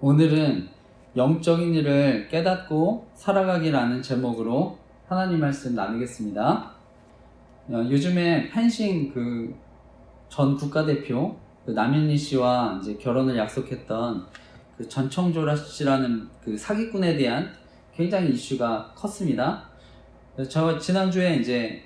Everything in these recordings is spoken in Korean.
오늘은 영적인 일을 깨닫고 살아가기라는 제목으로 하나님 말씀 나누겠습니다. 요즘에 펜싱 전 국가대표 남윤희 씨와 이제 결혼을 약속했던 전청조라 씨라는 사기꾼에 대한 굉장히 이슈가 컸습니다. 저 지난주에 이제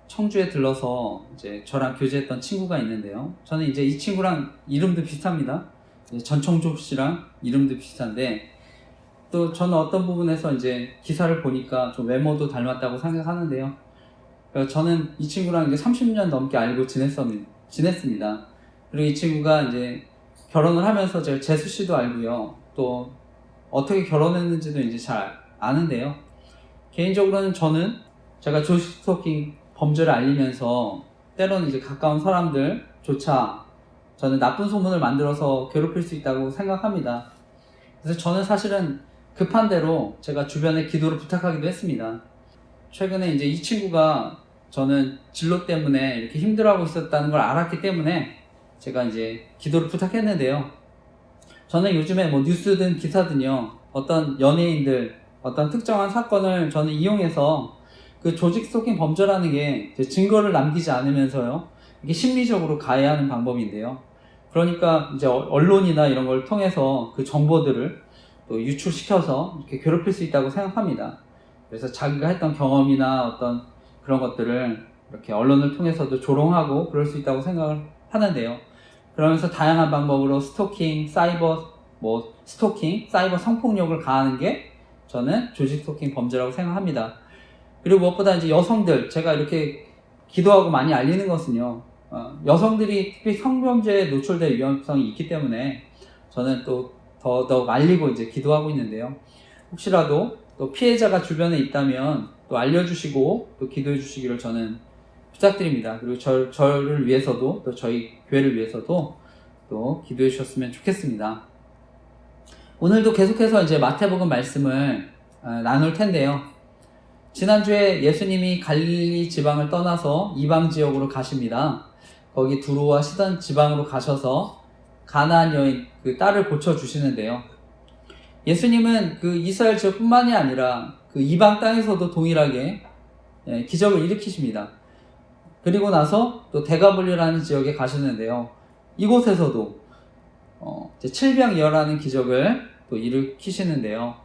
청주에 들러서 이제 저랑 교제했던 친구가 있는데요. 저는 이제 이 친구랑 이름도 비슷합니다. 전청조 씨랑 이름도 비슷한데, 또 저는 어떤 부분에서 이제 기사를 보니까 좀 외모도 닮았다고 생각하는데요. 저는 이 친구랑 이제 30년 넘게 알고 지냈습니다. 그리고 이 친구가 이제 결혼을 하면서 제가 재수 씨도 알고요. 또 어떻게 결혼했는지도 이제 잘 아는데요. 개인적으로는 저는 제가 조직스토킹 범죄를 알리면서 때로는 이제 가까운 사람들조차 저는 나쁜 소문을 만들어서 괴롭힐 수 있다고 생각합니다. 그래서 저는 사실은 급한 대로 제가 주변에 기도를 부탁하기도 했습니다. 최근에 이제 이 친구가 저는 진로 때문에 이렇게 힘들어하고 있었다는 걸 알았기 때문에 제가 이제 기도를 부탁했는데요. 저는 요즘에 뉴스든 기사든요, 어떤 연예인들, 어떤 특정한 사건을 저는 이용해서 조직 스토킹 범죄라는 게 증거를 남기지 않으면서요, 이게 심리적으로 가해하는 방법인데요. 그러니까 이제 언론이나 이런 걸 통해서 그 정보들을 또 유출시켜서 이렇게 괴롭힐 수 있다고 생각합니다. 그래서 자기가 했던 경험이나 어떤 그런 것들을 이렇게 언론을 통해서도 조롱하고 그럴 수 있다고 생각을 하는데요. 그러면서 다양한 방법으로 스토킹, 사이버 성폭력을 가하는 게 저는 조직 스토킹 범죄라고 생각합니다. 그리고 무엇보다 이제 여성들, 제가 이렇게 기도하고 많이 알리는 것은요, 여성들이 특히 성범죄에 노출될 위험성이 있기 때문에 저는 또 더더욱 알리고 이제 기도하고 있는데요. 혹시라도 또 피해자가 주변에 있다면 또 알려주시고 또 기도해 주시기를 저는 부탁드립니다. 그리고 저를 위해서도, 또 저희 교회를 위해서도 또 기도해 주셨으면 좋겠습니다. 오늘도 계속해서 이제 마태복음 말씀을 나눌 텐데요. 지난주에 예수님이 갈릴리 지방을 떠나서 이방 지역으로 가십니다. 거기 두로와 시돈 지방으로 가셔서 가나안 여인 딸을 고쳐주시는데요. 예수님은 이스라엘 지역뿐만이 아니라 이방 땅에서도 동일하게 기적을 일으키십니다. 그리고 나서 또 데가볼리라는 지역에 가시는데요. 이곳에서도 칠병이어라는 기적을 또 일으키시는데요.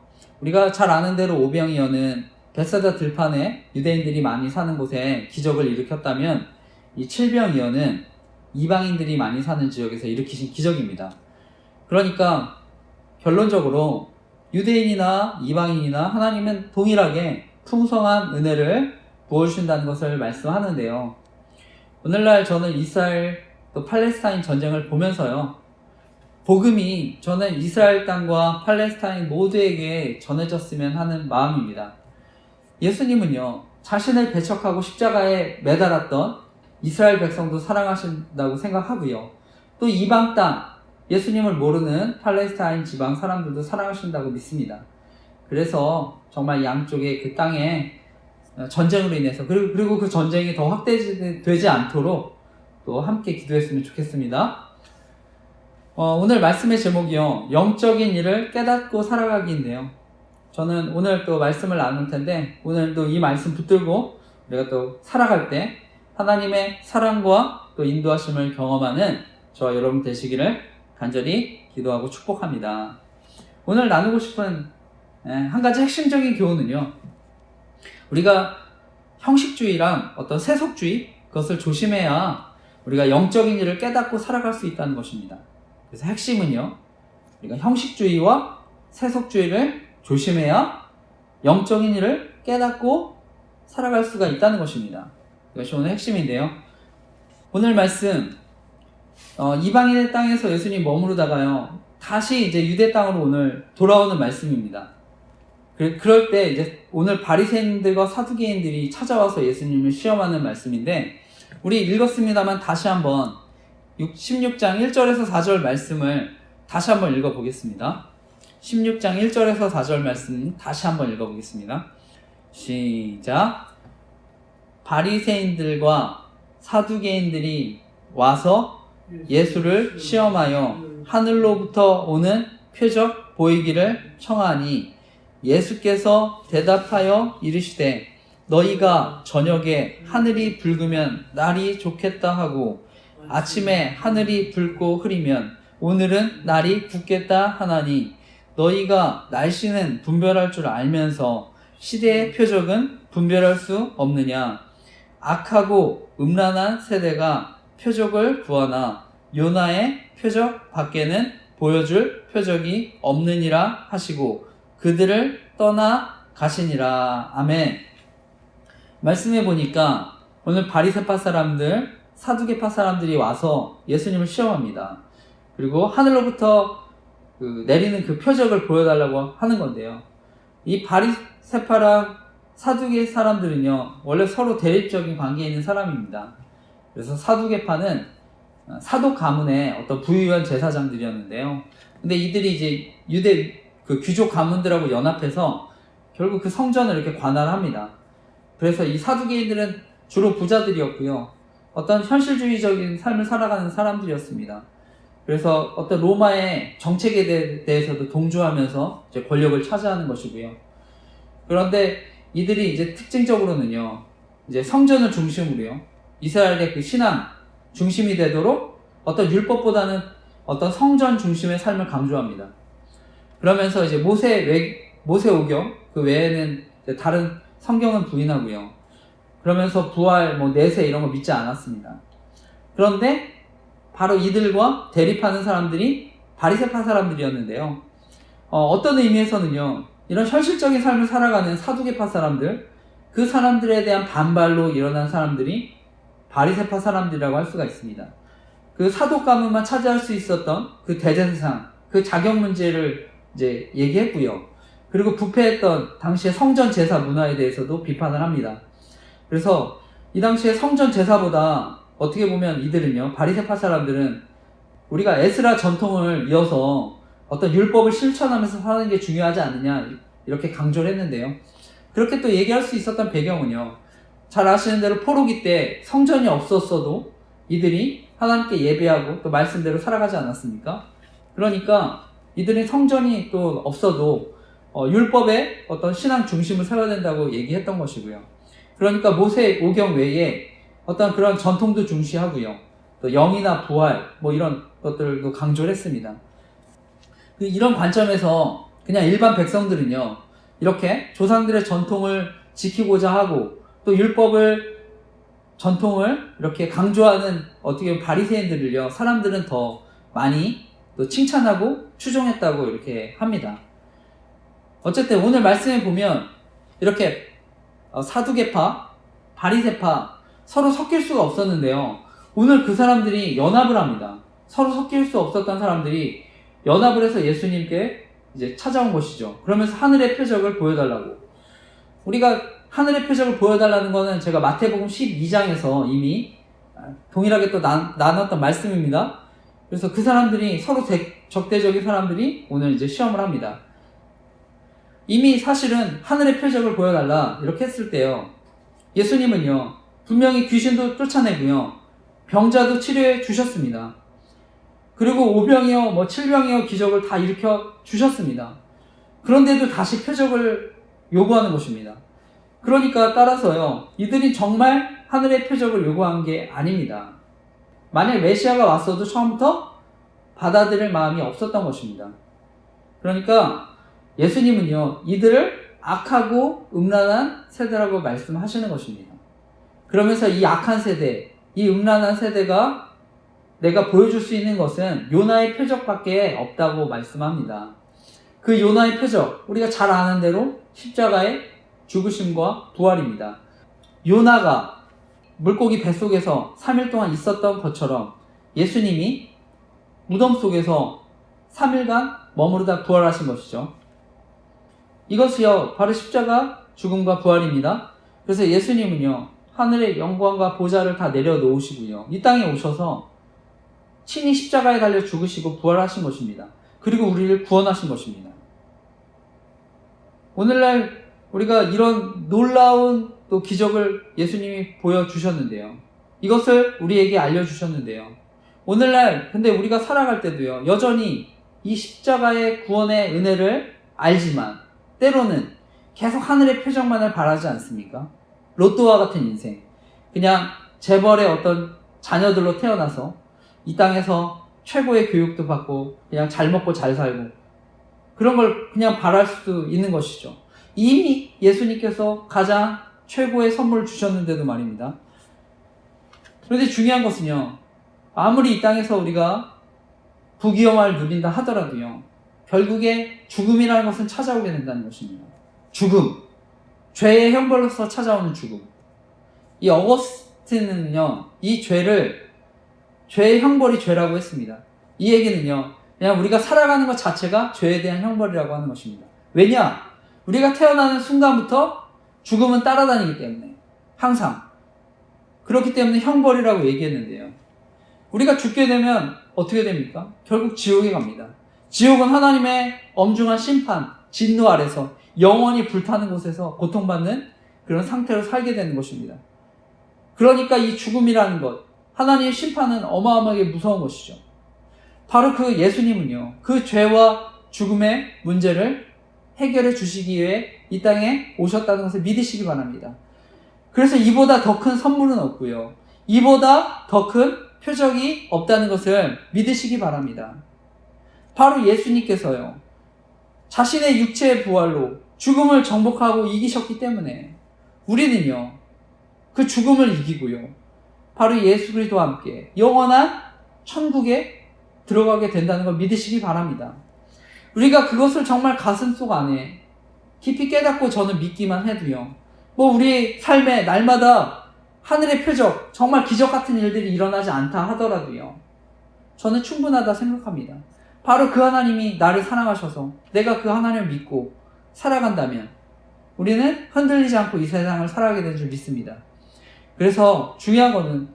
우리가 잘 아는 대로 오병이어는 벳사다 들판에 유대인들이 많이 사는 곳에 기적을 일으켰다면, 이 칠병이어는 이방인들이 많이 사는 지역에서 일으키신 기적입니다. 그러니까 결론적으로 유대인이나 이방인이나 하나님은 동일하게 풍성한 은혜를 부어주신다는 것을 말씀하는데요. 오늘날 저는 이스라엘 또 팔레스타인 전쟁을 보면서요, 복음이 저는 이스라엘 땅과 팔레스타인 모두에게 전해졌으면 하는 마음입니다. 예수님은요, 자신을 배척하고 십자가에 매달았던 이스라엘 백성도 사랑하신다고 생각하고요, 또 이방 땅, 예수님을 모르는 팔레스타인 지방 사람들도 사랑하신다고 믿습니다. 그래서 정말 양쪽의 땅에 전쟁으로 인해서, 그리고 그 전쟁이 더 확대되지 않도록 또 함께 기도했으면 좋겠습니다. 오늘 말씀의 제목이요, 영적인 일을 깨닫고 살아가기인데요. 저는 오늘 또 말씀을 나눌 텐데, 오늘도 이 말씀 붙들고 우리가 또 살아갈 때 하나님의 사랑과 또 인도하심을 경험하는 저와 여러분 되시기를 간절히 기도하고 축복합니다. 오늘 나누고 싶은 한 가지 핵심적인 교훈은요, 우리가 형식주의랑 어떤 세속주의, 그것을 조심해야 우리가 영적인 일을 깨닫고 살아갈 수 있다는 것입니다. 그래서 핵심은요, 우리가 형식주의와 세속주의를 조심해야 영적인 일을 깨닫고 살아갈 수가 있다는 것입니다. 이것이 오늘 핵심인데요. 오늘 말씀, 이방인의 땅에서 예수님이 머무르다가요, 다시 이제 유대 땅으로 오늘 돌아오는 말씀입니다. 그럴 때 이제 오늘 바리새인들과 사두개인들이 찾아와서 예수님을 시험하는 말씀인데, 우리 읽었습니다만 다시 한번 16장 1절에서 4절 말씀을 다시 한번 읽어보겠습니다. 16장 1절에서 4절 말씀 다시 한번 읽어보겠습니다. 시작. 바리새인들과 사두개인들이 와서 예수를 시험하여 하늘로부터 오는 표적 보이기를 청하니 예수께서 대답하여 이르시되 너희가 저녁에 하늘이 붉으면 날이 좋겠다 하고 아침에 하늘이 붉고 흐리면 오늘은 날이 굳겠다 하나니 너희가 날씨는 분별할 줄 알면서 시대의 표적은 분별할 수 없느냐. 악하고 음란한 세대가 표적을 구하나 요나의 표적 밖에는 보여줄 표적이 없느니라 하시고 그들을 떠나 가시니라. 아멘. 말씀해 보니까 오늘 바리새파 사람들, 사두개파 사람들이 와서 예수님을 시험합니다. 그리고 하늘로부터 내리는 그 표적을 보여달라고 하는 건데요. 이 바리새파랑 사두개 사람들은요, 원래 서로 대립적인 관계에 있는 사람입니다. 그래서 사두개파는 사독 가문의 어떤 부유한 제사장들이었는데요. 근데 이들이 이제 유대 그 귀족 가문들하고 연합해서 결국 그 성전을 이렇게 관할합니다. 그래서 이 사두개인들은 주로 부자들이었고요. 어떤 현실주의적인 삶을 살아가는 사람들이었습니다. 그래서 어떤 로마의 정책에 대해서도 동조하면서 이제 권력을 차지하는 것이고요. 그런데 이들이 이제 특징적으로는요, 이제 성전을 중심으로요, 이스라엘의 그 신앙 중심이 되도록 어떤 율법보다는 어떤 성전 중심의 삶을 강조합니다. 그러면서 이제 모세오경 그 외에는 이제 다른 성경은 부인하고요. 그러면서 부활, 내세 이런 거 믿지 않았습니다. 그런데 바로 이들과 대립하는 사람들이 바리새파 사람들이었는데요. 어떤 의미에서는요, 이런 현실적인 삶을 살아가는 사두개파 사람들, 그 사람들에 대한 반발로 일어난 사람들이 바리새파 사람들이라고 할 수가 있습니다. 그 사독 가문만 차지할 수 있었던 그 대제사장, 그 자격 문제를 이제 얘기했고요. 그리고 부패했던 당시의 성전 제사 문화에 대해서도 비판을 합니다. 그래서 이 당시에 성전 제사보다 어떻게 보면 이들은요, 바리새파 사람들은 우리가 에스라 전통을 이어서 어떤 율법을 실천하면서 사는 게 중요하지 않느냐 이렇게 강조를 했는데요. 그렇게 또 얘기할 수 있었던 배경은요, 잘 아시는 대로 포로기 때 성전이 없었어도 이들이 하나님께 예배하고 또 말씀대로 살아가지 않았습니까? 그러니까 이들이 성전이 또 없어도 율법의 어떤 신앙 중심을 세워야 된다고 얘기했던 것이고요. 그러니까 모세오경 외에 어떤 그런 전통도 중시하고요. 또 영이나 부활 이런 것들도 강조를 했습니다. 이런 관점에서 그냥 일반 백성들은요, 이렇게 조상들의 전통을 지키고자 하고 또 전통을 이렇게 강조하는 어떻게 보면 바리새인들을요, 사람들은 더 많이 또 칭찬하고 추종했다고 이렇게 합니다. 어쨌든 오늘 말씀에 보면 이렇게 사두개파, 바리새파 서로 섞일 수가 없었는데요. 오늘 그 사람들이 연합을 합니다. 서로 섞일 수 없었던 사람들이 연합을 해서 예수님께 이제 찾아온 것이죠. 그러면서 하늘의 표적을 보여달라고. 우리가 하늘의 표적을 보여달라는 거는 제가 마태복음 12장에서 이미 동일하게 또 나눴던 말씀입니다. 그래서 그 사람들이 서로 적대적인 사람들이 오늘 이제 시험을 합니다. 이미 사실은 하늘의 표적을 보여달라 이렇게 했을 때요, 예수님은요 분명히 귀신도 쫓아내고요, 병자도 치료해 주셨습니다. 그리고 오병이어 칠병이어 기적을 다 일으켜 주셨습니다. 그런데도 다시 표적을 요구하는 것입니다. 그러니까 따라서요, 이들이 정말 하늘의 표적을 요구한 게 아닙니다. 만약 메시아가 왔어도 처음부터 받아들일 마음이 없었던 것입니다. 그러니까 예수님은요, 이들을 악하고 음란한 세대라고 말씀하시는 것입니다. 그러면서 이 악한 세대, 이 음란한 세대가 내가 보여줄 수 있는 것은 요나의 표적밖에 없다고 말씀합니다. 그 요나의 표적, 우리가 잘 아는 대로 십자가의 죽으심과 부활입니다. 요나가 물고기 뱃속에서 3일 동안 있었던 것처럼 예수님이 무덤 속에서 3일간 머무르다 부활하신 것이죠. 이것이요, 바로 십자가 죽음과 부활입니다. 그래서 예수님은요, 하늘의 영광과 보좌를 다 내려놓으시고요, 이 땅에 오셔서 친히 십자가에 달려 죽으시고 부활하신 것입니다. 그리고 우리를 구원하신 것입니다. 오늘날 우리가 이런 놀라운 또 기적을 예수님이 보여주셨는데요, 이것을 우리에게 알려주셨는데요, 오늘날 근데 우리가 살아갈 때도요, 여전히 이 십자가의 구원의 은혜를 알지만 때로는 계속 하늘의 표적만을 바라지 않습니까? 로또와 같은 인생. 그냥 재벌의 어떤 자녀들로 태어나서 이 땅에서 최고의 교육도 받고 그냥 잘 먹고 잘 살고 그런 걸 그냥 바랄 수도 있는 것이죠. 이미 예수님께서 가장 최고의 선물을 주셨는데도 말입니다. 그런데 중요한 것은요, 아무리 이 땅에서 우리가 부귀영화를 누린다 하더라도요, 결국에 죽음이라는 것은 찾아오게 된다는 것입니다. 죽음, 죄의 형벌로서 찾아오는 죽음. 이 어거스틴은요, 이 죄의 형벌이 죄라고 했습니다. 이 얘기는요, 그냥 우리가 살아가는 것 자체가 죄에 대한 형벌이라고 하는 것입니다. 왜냐? 우리가 태어나는 순간부터 죽음은 따라다니기 때문에 항상 그렇기 때문에 형벌이라고 얘기했는데요. 우리가 죽게 되면 어떻게 됩니까? 결국 지옥에 갑니다. 지옥은 하나님의 엄중한 심판, 진노 아래서 영원히 불타는 곳에서 고통받는 그런 상태로 살게 되는 것입니다. 그러니까 이 죽음이라는 것, 하나님의 심판은 어마어마하게 무서운 것이죠. 바로 그 예수님은요, 그 죄와 죽음의 문제를 해결해 주시기 위해 이 땅에 오셨다는 것을 믿으시기 바랍니다. 그래서 이보다 더 큰 선물은 없고요, 이보다 더 큰 표적이 없다는 것을 믿으시기 바랍니다. 바로 예수님께서요, 자신의 육체의 부활로 죽음을 정복하고 이기셨기 때문에 우리는요, 그 죽음을 이기고요, 바로 예수 그리스도와 함께 영원한 천국에 들어가게 된다는 걸 믿으시기 바랍니다. 우리가 그것을 정말 가슴속 안에 깊이 깨닫고 저는 믿기만 해도요, 우리 삶에 날마다 하늘의 표적, 정말 기적 같은 일들이 일어나지 않다 하더라도요, 저는 충분하다 생각합니다. 바로 그 하나님이 나를 사랑하셔서 내가 그 하나님을 믿고 살아간다면 우리는 흔들리지 않고 이 세상을 살아가게 된 줄 믿습니다. 그래서 중요한 거는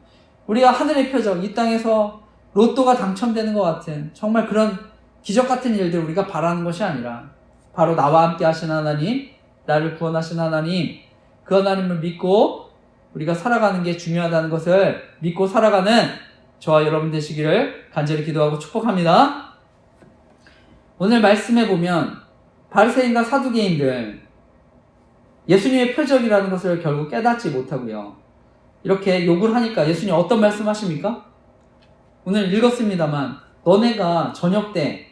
우리가 하늘의 표적, 이 땅에서 로또가 당첨되는 것 같은 정말 그런 기적 같은 일들 우리가 바라는 것이 아니라 바로 나와 함께 하신 하나님, 나를 구원하신 하나님, 그 하나님을 믿고 우리가 살아가는 게 중요하다는 것을 믿고 살아가는 저와 여러분 되시기를 간절히 기도하고 축복합니다. 오늘 말씀해 보면 바리새인과 사두개인들, 예수님의 표적이라는 것을 결국 깨닫지 못하고요, 이렇게 욕을 하니까 예수님 어떤 말씀하십니까? 오늘 읽었습니다만, 너네가 저녁 때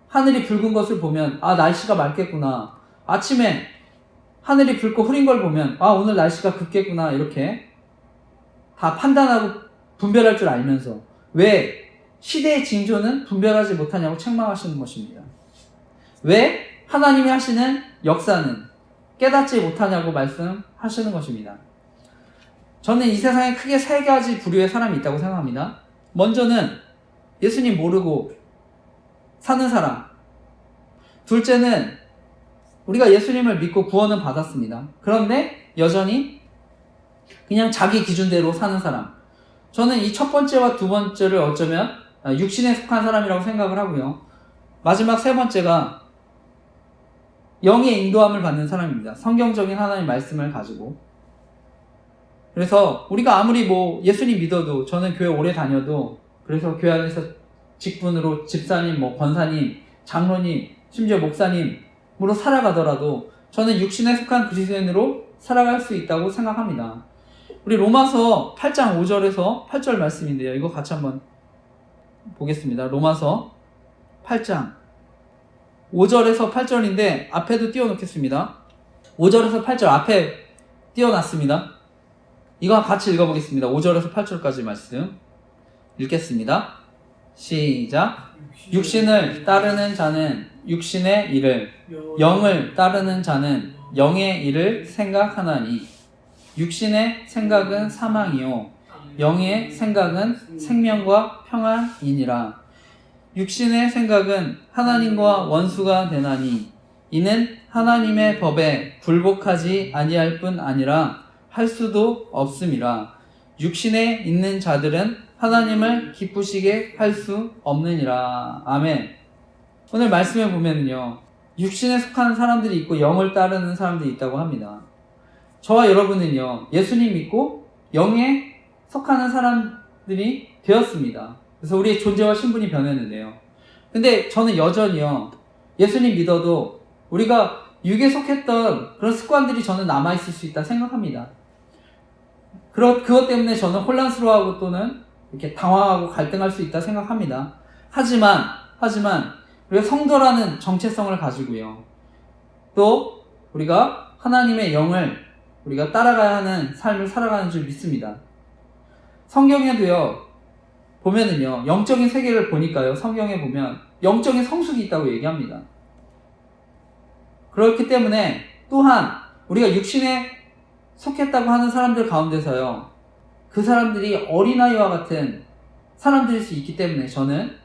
하늘이 붉은 것을 보면 날씨가 맑겠구나, 아침에 하늘이 붉고 흐린 걸 보면 오늘 날씨가 굽겠구나, 이렇게 다 판단하고 분별할 줄 알면서 왜 시대의 징조는 분별하지 못하냐고 책망하시는 것입니다. 왜 하나님이 하시는 역사는 깨닫지 못하냐고 말씀하시는 것입니다. 저는 이 세상에 크게 세 가지 부류의 사람이 있다고 생각합니다. 먼저는 예수님 모르고 사는 사람. 둘째는 우리가 예수님을 믿고 구원은 받았습니다. 그런데 여전히 그냥 자기 기준대로 사는 사람. 저는 이 첫 번째와 두 번째를 어쩌면 육신에 속한 사람이라고 생각을 하고요, 마지막 세 번째가 영의 인도함을 받는 사람입니다. 성경적인 하나님의 말씀을 가지고. 그래서 우리가 아무리 예수님 믿어도, 저는 교회 오래 다녀도, 그래서 교회 안에서 직분으로 집사님, 권사님, 장로님, 심지어 목사님으로 살아가더라도 저는 육신에 속한 그리스도인으로 살아갈 수 있다고 생각합니다. 우리 로마서 8장 5절에서 8절 말씀인데요, 이거 같이 한번 보겠습니다. 로마서 8장 5절에서 8절인데 앞에도 띄워놓겠습니다. 5절에서 8절 앞에 띄워놨습니다. 이거 같이 읽어보겠습니다. 5절에서 8절까지 말씀 읽겠습니다. 시작. 육신을 따르는 자는 육신의 일을, 영을 따르는 자는 영의 일을 생각하나니, 육신의 생각은 사망이요 영의 생각은 생명과 평안이니라. 육신의 생각은 하나님과 원수가 되나니, 이는 하나님의 법에 굴복하지 아니할 뿐 아니라 할 수도 없음이라. 육신에 있는 자들은 하나님을 기쁘시게 할 수 없느니라. 아멘. 오늘 말씀에 보면요, 육신에 속한 사람들이 있고 영을 따르는 사람들이 있다고 합니다. 저와 여러분은요, 예수님 믿고 영에 속하는 사람들이 되었습니다. 그래서 우리의 존재와 신분이 변했는데요, 근데 저는 여전히요, 예수님 믿어도 우리가 육에 속했던 그런 습관들이 저는 남아있을 수 있다 생각합니다. 그것 때문에 저는 혼란스러워하고 또는 이렇게 당황하고 갈등할 수 있다 생각합니다. 하지만 우리가 성도라는 정체성을 가지고요, 또 우리가 하나님의 영을 우리가 따라가야 하는 삶을 살아가는 줄 믿습니다. 성경에도요 보면은요, 영적인 세계를 보니까요, 성경에 보면 영적인 성숙이 있다고 얘기합니다. 그렇기 때문에 또한 우리가 육신에 속했다고 하는 사람들 가운데서요, 그 사람들이 어린아이와 같은 사람들일 수 있기 때문에 저는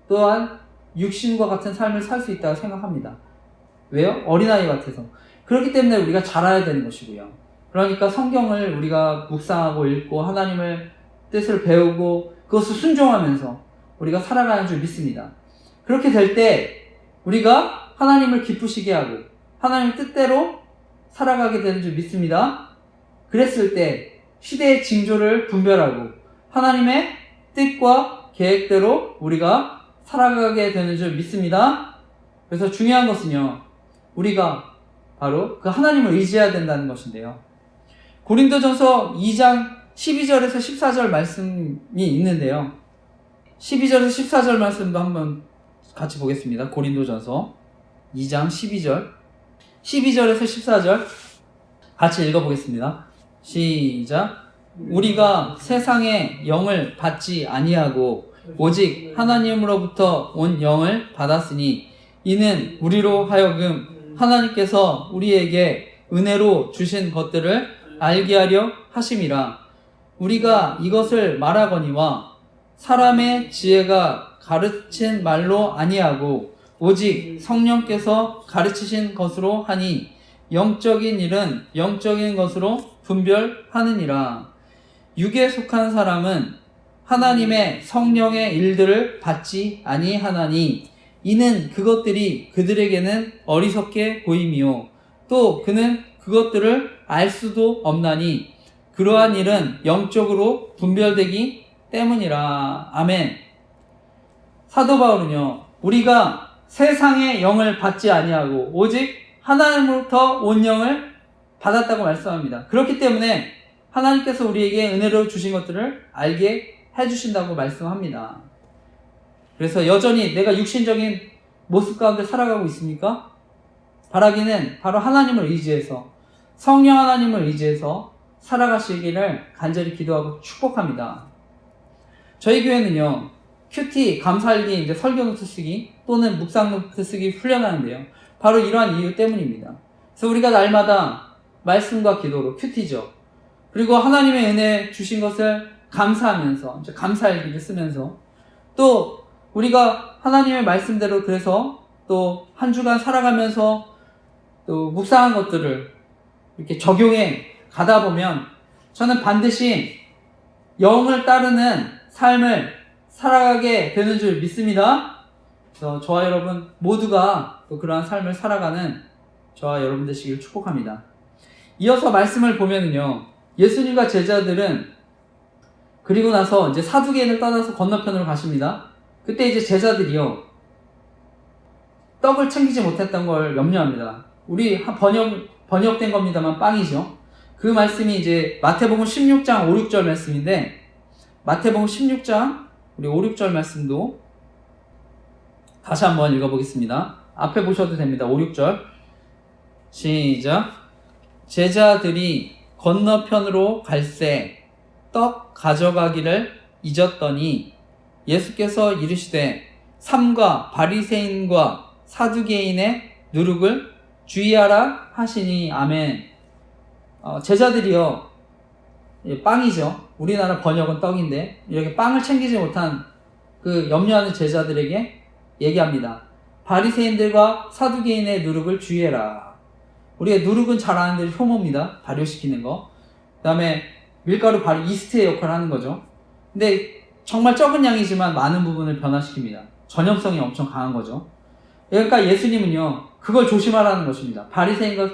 또한 육신과 같은 삶을 살 수 있다고 생각합니다. 왜요? 어린아이 같아서. 그렇기 때문에 우리가 자라야 되는 것이고요. 그러니까 성경을 우리가 묵상하고 읽고 하나님의 뜻을 배우고 그것을 순종하면서 우리가 살아가는 줄 믿습니다. 그렇게 될 때 우리가 하나님을 기쁘시게 하고 하나님의 뜻대로 살아가게 되는 줄 믿습니다. 그랬을 때 시대의 징조를 분별하고 하나님의 뜻과 계획대로 우리가 살아가게 되는 줄 믿습니다. 그래서 중요한 것은요, 우리가 바로 그 하나님을 의지해야 된다는 것인데요. 고린도전서 2장 12절에서 14절 말씀이 있는데요. 12절에서 14절 말씀도 한번 같이 보겠습니다. 고린도전서 2장 12절에서 14절 같이 읽어보겠습니다. 시작. 우리가 세상의 영을 받지 아니하고 오직 하나님으로부터 온 영을 받았으니 이는 우리로 하여금 하나님께서 우리에게 은혜로 주신 것들을 알게 하려 하심이라. 우리가 이것을 말하거니와 사람의 지혜가 가르친 말로 아니하고 오직 성령께서 가르치신 것으로 하니 영적인 일은 영적인 것으로 분별하느니라. 육에 속한 사람은 하나님의 성령의 일들을 받지 아니하나니 이는 그것들이 그들에게는 어리석게 보임이요 또 그는 그것들을 알 수도 없나니 그러한 일은 영적으로 분별되기 때문이라. 아멘. 사도 바울은요, 우리가 세상의 영을 받지 아니하고 오직 하나님으로부터 온 영을 받았다고 말씀합니다. 그렇기 때문에 하나님께서 우리에게 은혜로 주신 것들을 알게 해주신다고 말씀합니다. 그래서 여전히 내가 육신적인 모습 가운데 살아가고 있습니까? 바라기는 바로 하나님을 의지해서, 성령 하나님을 의지해서 살아가시기를 간절히 기도하고 축복합니다. 저희 교회는요, 큐티, 감사일기, 이제 설교 노트 쓰기 또는 묵상 노트 쓰기 훈련하는데요, 바로 이러한 이유 때문입니다. 그래서 우리가 날마다 말씀과 기도로 큐티죠. 그리고 하나님의 은혜 주신 것을 감사하면서 이제 감사일기를 쓰면서 또 우리가 하나님의 말씀대로 그래서 또 한 주간 살아가면서 또 묵상한 것들을 이렇게 적용해 가다 보면 저는 반드시 영을 따르는 삶을 살아가게 되는 줄 믿습니다. 그래서 저와 여러분 모두가 또 그러한 삶을 살아가는 저와 여러분 되시길 축복합니다. 이어서 말씀을 보면은요, 예수님과 제자들은 그리고 나서 이제 사두개인을 떠나서 건너편으로 가십니다. 그때 이제 제자들이요, 떡을 챙기지 못했던 걸 염려합니다. 우리 번역된 겁니다만 빵이죠. 그 말씀이 이제 마태복음 16장 5, 6절 말씀인데, 마태복음 16장 우리 5, 6절 말씀도 다시 한번 읽어보겠습니다. 앞에 보셔도 됩니다. 5, 6절 시작. 제자들이 건너편으로 갈새 떡 가져가기를 잊었더니 예수께서 이르시되 삼가 바리새인과 사두개인의 누룩을 주의하라 하시니. 아멘. 제자들이요, 빵이죠. 우리나라 번역은 떡인데 이렇게 빵을 챙기지 못한 그 염려하는 제자들에게 얘기합니다. 바리새인들과 사두개인의 누룩을 주의해라. 우리가 누룩은 잘 아는 대로 효모입니다. 발효시키는 거. 그 다음에 밀가루 발효, 이스트의 역할을 하는 거죠. 근데 정말 적은 양이지만 많은 부분을 변화시킵니다. 전염성이 엄청 강한 거죠. 그러니까 예수님은요, 그걸 조심하라는 것입니다. 바리새인과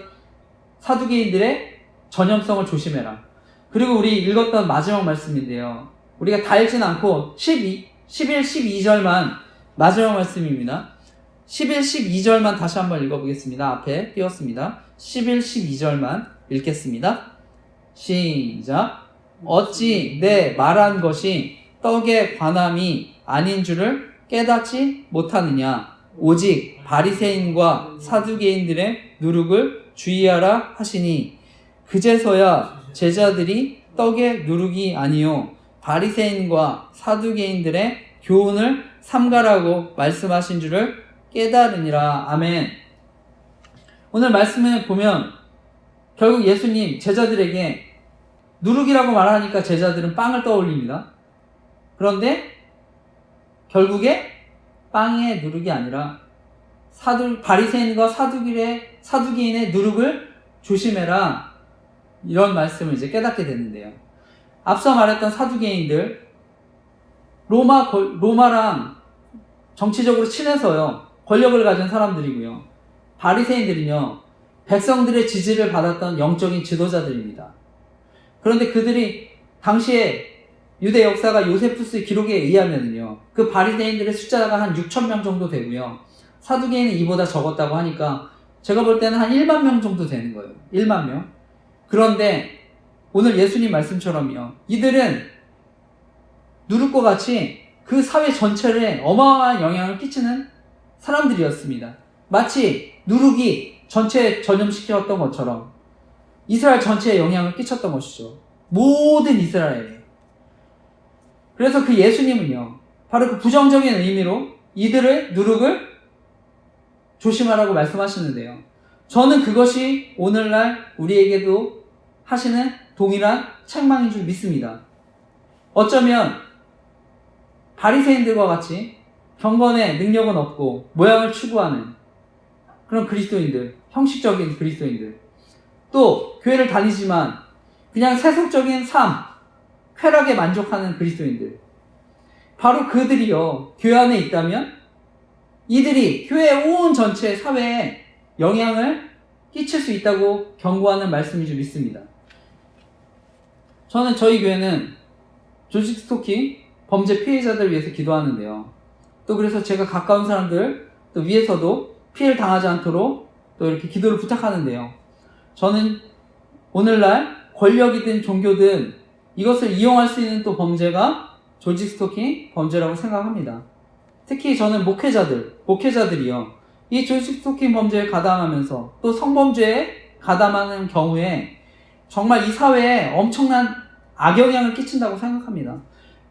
사두개인들의 전염성을 조심해라. 그리고 우리 읽었던 마지막 말씀인데요, 우리가 다 읽진 않고 11, 12절만 마지막 말씀입니다. 11, 12절만 다시 한번 읽어보겠습니다. 앞에 띄웠습니다. 11, 12절만 읽겠습니다. 시작. 어찌 내 말한 것이 떡의 관함이 아닌 줄을 깨닫지 못하느냐. 오직 바리새인과 사두개인들의 누룩을 주의하라 하시니 그제서야 제자들이 떡의 누룩이 아니요 바리새인과 사두개인들의 교훈을 삼가라고 말씀하신 줄을 깨달으니라. 아멘. 오늘 말씀을 보면 결국 예수님 제자들에게 누룩이라고 말하니까 제자들은 빵을 떠올립니다. 그런데 결국에 빵의 누룩이 아니라 바리새인과 사두개인의 누룩을 조심해라. 이런 말씀을 이제 깨닫게 되는데요. 앞서 말했던 사두개인들, 로마랑 정치적으로 친해서요, 권력을 가진 사람들이고요. 바리새인들은요, 백성들의 지지를 받았던 영적인 지도자들입니다. 그런데 그들이 당시에 유대 역사가 요세푸스 기록에 의하면요, 그 바리새인들의 숫자가 한 6,000명 정도 되고요. 사두개인은 이보다 적었다고 하니까 제가 볼 때는 한 1만 명 정도 되는 거예요. 1만 명. 그런데 오늘 예수님 말씀처럼요, 이들은 누룩과 같이 그 사회 전체에 어마어마한 영향을 끼치는 사람들이었습니다. 마치 누룩이 전체에 전염시켰던 것처럼 이스라엘 전체에 영향을 끼쳤던 것이죠. 모든 이스라엘에. 그래서 그 예수님은요, 바로 그 부정적인 의미로 이들의 누룩을 조심하라고 말씀하시는데요. 저는 그것이 오늘날 우리에게도 하시는 동일한 책망인 줄 믿습니다. 어쩌면 바리새인들과 같이 경건의 능력은 없고 모양을 추구하는 그런 그리스도인들, 형식적인 그리스도인들, 또 교회를 다니지만 그냥 세속적인 삶, 쾌락에 만족하는 그리스도인들, 바로 그들이요, 교회 안에 있다면 이들이 교회 온 전체 사회에 영향을 끼칠 수 있다고 경고하는 말씀인 줄 믿습니다. 저는 저희 교회는 조직 스토킹 범죄 피해자들을 위해서 기도하는데요. 또 그래서 제가 가까운 사람들 또 위에서도 피해를 당하지 않도록 또 이렇게 기도를 부탁하는데요. 저는 오늘날 권력이든 종교든 이것을 이용할 수 있는 또 범죄가 조직 스토킹 범죄라고 생각합니다. 특히 저는 목회자들이요, 이 조직 스토킹 범죄에 가담하면서 또 성범죄에 가담하는 경우에 정말 이 사회에 엄청난 악영향을 끼친다고 생각합니다.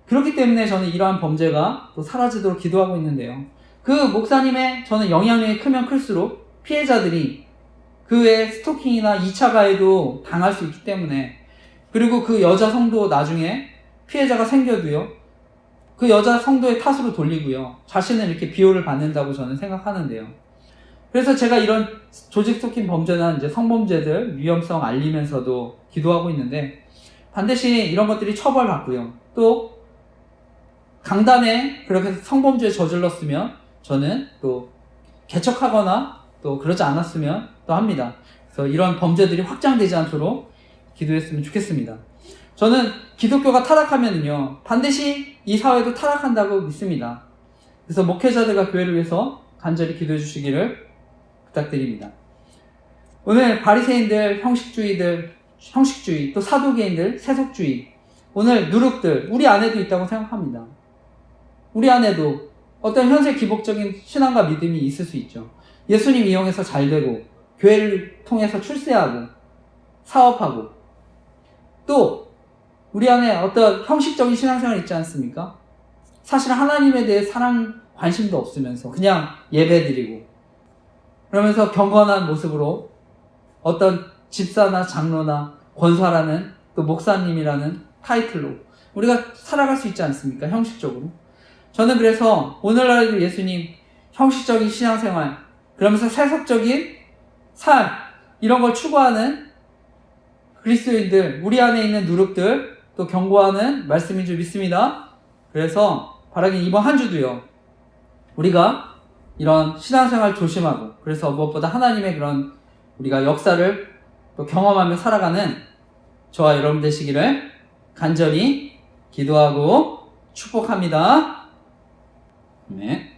그렇기 때문에 저는 이러한 범죄가 또 사라지도록 기도하고 있는데요. 그 목사님의 저는 영향력이 크면 클수록 피해자들이 그 외에 스토킹이나 2차 가해도 당할 수 있기 때문에, 그리고 그 여자 성도 나중에 피해자가 생겨도요, 그 여자 성도의 탓으로 돌리고요, 자신은 이렇게 비호를 받는다고 저는 생각하는데요. 그래서 제가 이런 조직 스토킹 범죄나 이제 성범죄들 위험성 알리면서도 기도하고 있는데, 반드시 이런 것들이 처벌받고요, 또 강단에 그렇게 성범죄에 저질렀으면 저는 또 개척하거나 또 그러지 않았으면 또 합니다. 그래서 이런 범죄들이 확장되지 않도록 기도했으면 좋겠습니다. 저는 기독교가 타락하면요, 반드시 이 사회도 타락한다고 믿습니다. 그래서 목회자들과 교회를 위해서 간절히 기도해 주시기를 부탁드립니다. 오늘 바리새인들, 형식주의, 또 사두개인들, 세속주의, 오늘 누룩들, 우리 안에도 있다고 생각합니다. 우리 안에도 어떤 현세 기복적인 신앙과 믿음이 있을 수 있죠. 예수님 이용해서 잘되고, 교회를 통해서 출세하고, 사업하고, 또 우리 안에 어떤 형식적인 신앙생활이 있지 않습니까? 사실 하나님에 대해 사랑, 관심도 없으면서 그냥 예배드리고, 그러면서 경건한 모습으로 어떤 집사나 장로나 권사라는, 또 목사님이라는 타이틀로 우리가 살아갈 수 있지 않습니까? 형식적으로. 저는 그래서 오늘날에도 예수님 형식적인 신앙생활, 그러면서 세속적인 삶, 이런 걸 추구하는 그리스도인들, 우리 안에 있는 누룩들 또 경고하는 말씀인 줄 믿습니다. 그래서 바라긴 이번 한 주도요, 우리가 이런 신앙생활 조심하고, 그래서 무엇보다 하나님의 그런 우리가 역사를 또 경험하며 살아가는 저와 여러분 되시기를 간절히 기도하고 축복합니다. 네.